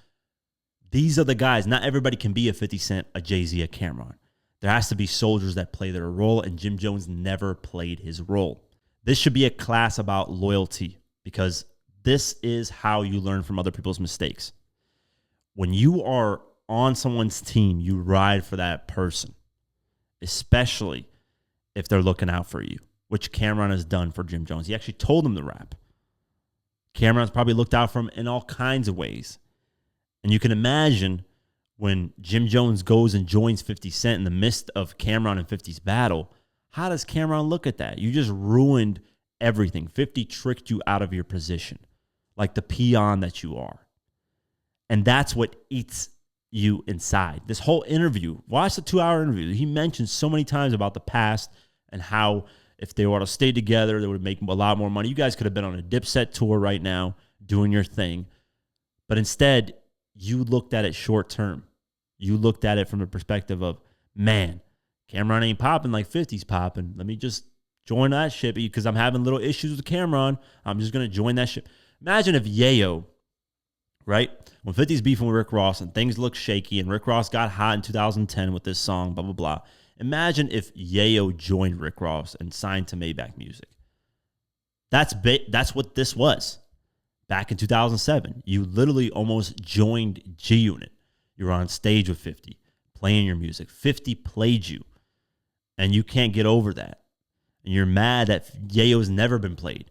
these are the guys. Not everybody can be a 50 Cent, a Jay-Z, a Cameron. There has to be soldiers that play their role, and Jim Jones never played his role. This should be a class about loyalty because this is how you learn from other people's mistakes. When you are on someone's team, you ride for that person, especially if they're looking out for you, which Cameron has done for Jim Jones. He actually told him to rap. Cameron's probably looked out for him in all kinds of ways. And you can imagine when Jim Jones goes and joins 50 Cent in the midst of Cameron and 50's battle, how does Cameron look at that? You just ruined everything. 50 tricked you out of your position, like the peon that you are. And that's what eats you inside. This whole interview, watch the 2-hour interview. He mentions so many times about the past and how if they were to stay together, they would make a lot more money. You guys could have been on a Dipset tour right now doing your thing. But instead, you looked at it short term. You looked at it from the perspective of, man, Cameron ain't popping like 50's popping. Let me just join that shit because I'm having little issues with Cameron. I'm just going to join that shit. Imagine if Yayo, right? When 50's beefing with Rick Ross and things look shaky and Rick Ross got hot in 2010 with this song, blah, blah, blah. Imagine if Yayo joined Rick Ross and signed to Maybach Music. That's what this was back in 2007. You literally almost joined G-Unit. You were on stage with 50, playing your music. 50 played you, and you can't get over that. And you're mad that Yayo's never been played.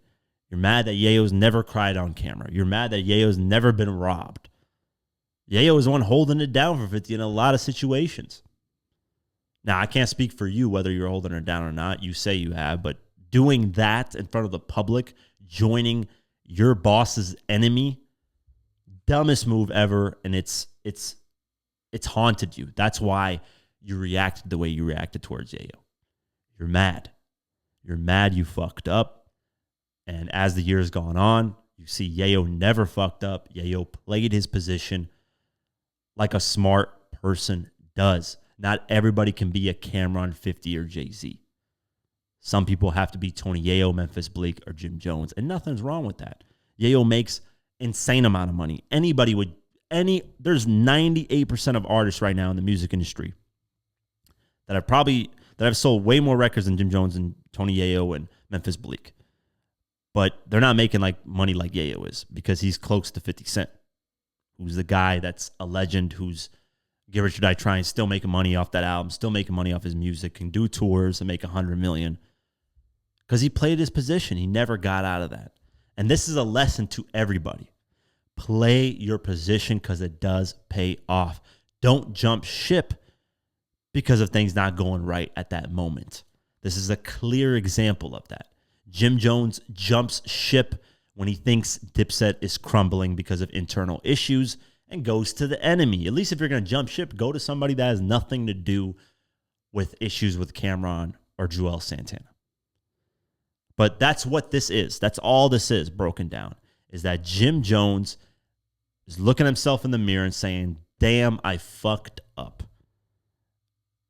You're mad that Yayo's never cried on camera. You're mad that Yayo's never been robbed. Yayo is the one holding it down for 50 in a lot of situations. Now, I can't speak for you whether you're holding it down or not. You say you have, but doing that in front of the public, joining your boss's enemy, dumbest move ever, and it's haunted you. That's why you reacted the way you reacted towards Yayo. You're mad. You're mad you fucked up. And as the years gone on, you see Yayo never fucked up. Yayo played his position like a smart person does. Not everybody can be a Cameron, 50, or Jay-Z. Some people have to be Tony Yayo, Memphis Bleak, or Jim Jones, and nothing's wrong with that. Yayo makes insane amount of money. There's 98% of artists right now in the music industry that have sold way more records than Jim Jones and Tony Yayo and Memphis Bleak. But they're not making like money like Yayo is because he's close to 50 Cent, who's the guy that's a legend, who's Get Rich or Die Trying, still making money off that album, still making money off his music, can do tours and make $100 million because he played his position. He never got out of that. And this is a lesson to everybody. Play your position because it does pay off. Don't jump ship because of things not going right at that moment. This is a clear example of that. Jim Jones jumps ship when he thinks Dipset is crumbling because of internal issues and goes to the enemy. At least if you're going to jump ship, go to somebody that has nothing to do with issues with Cameron or Joel Santana. But that's what this is. That's all this is broken down, is that Jim Jones is looking at himself in the mirror and saying, damn, I fucked up.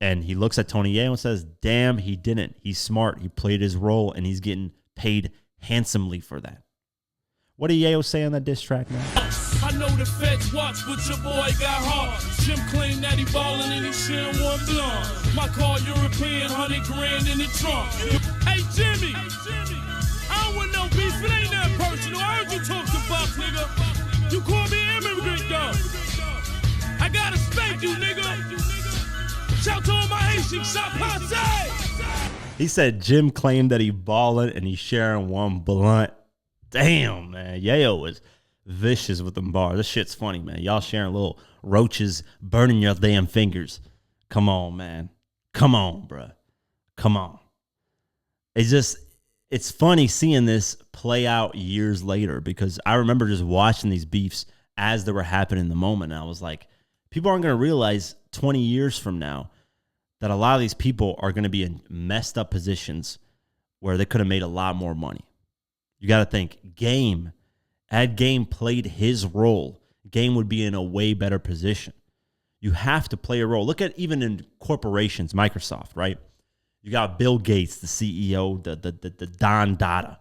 And he looks at Tony Yayo and says, damn, he didn't. He's smart. He played his role, and he's getting paid handsomely for that. What did Yayo say on that diss track now? I know the feds watch, but your boy got hard. Jim claimed that he ballin' and he sharing one blonde. My car European, 100 grand in the trunk. Hey, Jimmy, I don't want no beef. It ain't that personal. I heard you talk to Box, nigga. You call me immigrant, though. I gotta spank you, nigga. Shout to all my Haitians, shot passe. He said Jim claimed that he ballin' and he's sharing one blunt. Damn, man. Yayo was vicious with them bars. This shit's funny, man. Y'all sharing little roaches burning your damn fingers. Come on, man. Come on, bruh. Come on. It's funny seeing this play out years later because I remember just watching these beefs as they were happening in the moment. And I was like, people aren't going to realize 20 years from now that a lot of these people are going to be in messed up positions where they could have made a lot more money. You got to think, had Game played his role, Game would be in a way better position. You have to play a role. Look at even in corporations, Microsoft, right? You got Bill Gates, the CEO, the Don Dada.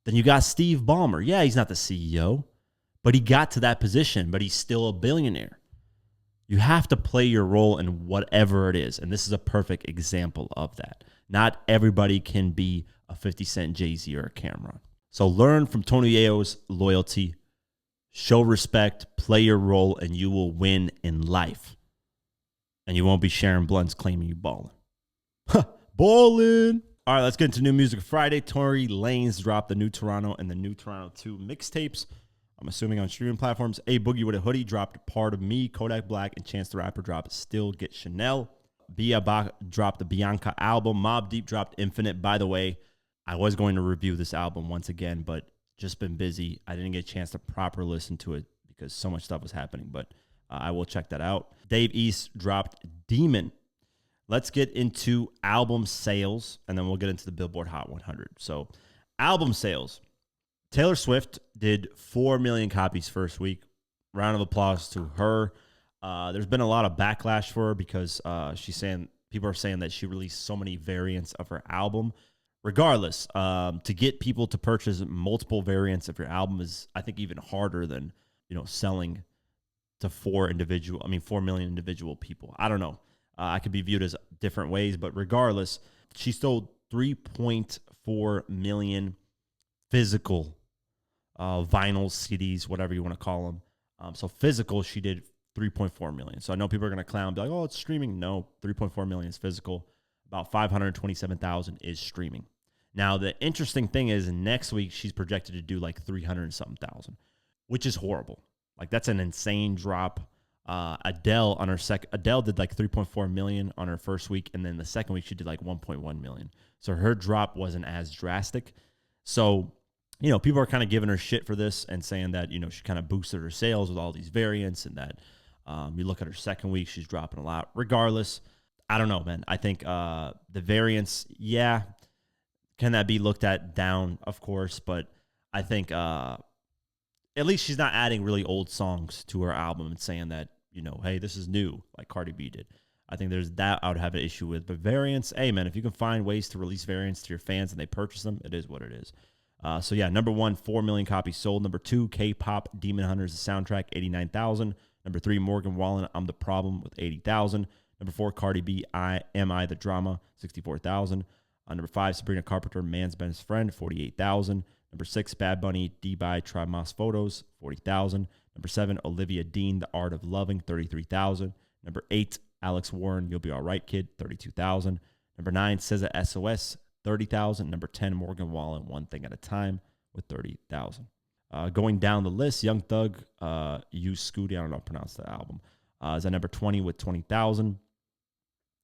Then you got Steve Ballmer. Yeah, he's not the CEO, but he got to that position, but he's still a billionaire. You have to play your role in whatever it is, and this is a perfect example of that. Not everybody can be a 50 Cent, Jay-Z, or a Cameron. So learn from Tony Yayo's loyalty, show respect, play your role, and you will win in life. And you won't be sharing blunts claiming you ballin'. Ballin'. All right, let's get into New Music Friday. Tory Lanez dropped the New Toronto and the New Toronto 2 mixtapes. I'm assuming on streaming platforms. A Boogie with a Hoodie dropped Part of Me. Kodak Black and Chance the Rapper dropped Still Get Chanel. Bia Bach dropped the Bianca album. Mobb Deep dropped Infinite. By the way, I was going to review this album once again, but just been busy. I didn't get a chance to proper listen to it because so much stuff was happening, but I will check that out. Dave East dropped Demon. Let's get into album sales, and then we'll get into the Billboard Hot 100. So album sales. Taylor Swift did 4 million copies first week. Round of applause to her. There's been a lot of backlash for her because people are saying that she released so many variants of her album. Regardless, to get people to purchase multiple variants of your album is, I think, even harder than, selling to 4 million individual people. I don't know. I could be viewed as different ways, but regardless, she sold 3.4 million physical vinyl CDs, whatever you want to call them. So physical, she did 3.4 million. So I know people are going to clown, be like, oh, it's streaming. No, 3.4 million is physical. About 527,000 is streaming. Now, the interesting thing is next week, she's projected to do like 300-something thousand, which is horrible. Like, that's an insane drop. Adele did like 3.4 million on her first week, and then the second week she did like 1.1 million. So her drop wasn't as drastic. So, people are kind of giving her shit for this and saying that, she kind of boosted her sales with all these variants, and that you look at her second week, she's dropping a lot. Regardless, I don't know, man. I think the variants, yeah, can that be looked at down? Of course, but I think at least she's not adding really old songs to her album and saying that, hey, this is new, like Cardi B did. I think there's that I would have an issue with. But variants, hey, man, if you can find ways to release variants to your fans and they purchase them, it is what it is. So, yeah, number 1, 4 million copies sold. Number 2, K-pop Demon Hunters, the soundtrack, 89,000. Number 3, Morgan Wallen, I'm the Problem, with 80,000. Number 4, Cardi B, Am I the Drama, 64,000. Number 5, Sabrina Carpenter, Man's Best Friend, 48,000. Number 6, Bad Bunny, D-By, Try Moss Photos, 40,000. Number 7, Olivia Dean, The Art of Loving, 33,000. Number 8, Alex Warren, You'll Be All Right, Kid, 32,000. Number 9, SZA SOS, 30,000. Number 10, Morgan Wallen, One Thing at a Time, with 30,000. Going down the list, Young Thug, You Scooty, I don't know how to pronounce the album, is at number 20 with 20,000.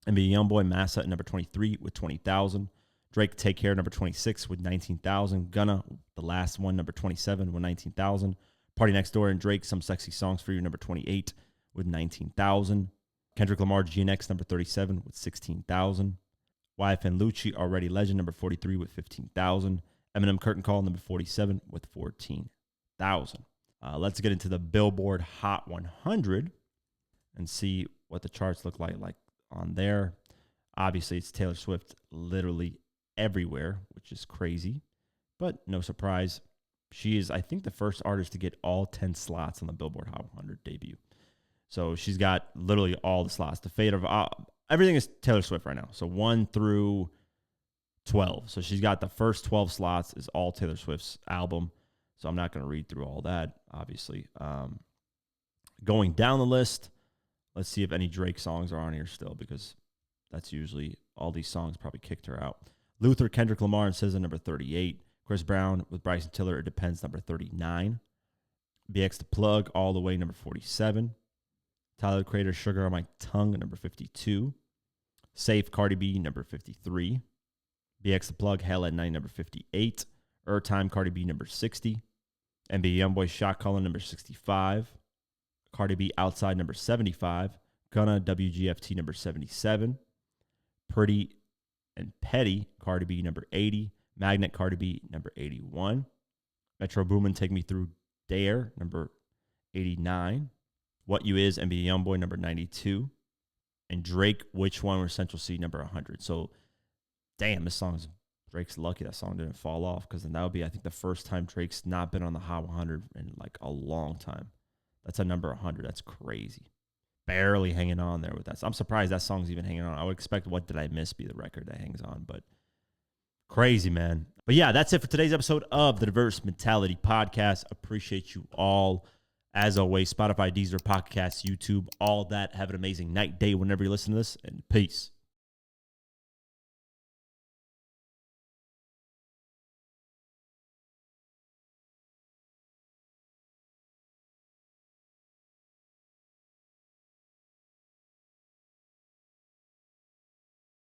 NBA YoungBoy, Massa at number 23 with 20,000. Drake, Take Care, number 26 with 19,000. Gunna, The Last One, number 27 with 19,000. Party Next Door and Drake, Some Sexy Songs for You, number 28 with 19,000. Kendrick Lamar, GNX, number 37 with 16,000. YFN Lucci, Already Legend, number 43 with 15,000. Eminem, Curtain Call, number 47 with 14,000. Let's get into the Billboard Hot 100 and see what the charts look like on there. Obviously, it's Taylor Swift literally everywhere, which is crazy, but no surprise. She is, I think, the first artist to get all 10 slots on the Billboard Hot 100 debut. So she's got literally all the slots. The fate of everything is Taylor Swift right now. So 1 through 12. So she's got the first 12 slots is all Taylor Swift's album. So I'm not going to read through all that, obviously. Going down the list, let's see if any Drake songs are on here still, because that's usually all these songs probably kicked her out. Luther, Kendrick Lamar, and SZA, number 38. Chris Brown with Bryson Tiller, It Depends, number 39. BX The Plug, All the Way, number 47. Tyler, the Creator, Sugar on My Tongue, number 52. Safe, Cardi B, number 53. BX The Plug, Hell at Night, number 58. Time, Cardi B, number 60. NBA YoungBoy, Shot Calling, number 65. Cardi B, Outside, number 75. Gunna, WGFT, number 77. Pretty and Petty, Cardi B, number 80. Magnet, Cardi B, number 81. Metro Boomin, Take Me Through Dare, number 89. What You Is, NBA YoungBoy, number 92. And Drake, Which One, was Central C, number 100. So, damn, Drake's lucky that song didn't fall off, because then that would be, I think, the first time Drake's not been on the Hot 100 in like a long time. That's a number 100. That's crazy. Barely hanging on there with that. So I'm surprised that song's even hanging on. I would expect What Did I Miss be the record that hangs on, but crazy, man. But yeah, that's it for today's episode of the Diverse Mentality Podcast. Appreciate you all. As always, Spotify, Deezer, Podcast, YouTube, all that. Have an amazing night, day, whenever you listen to this, and peace.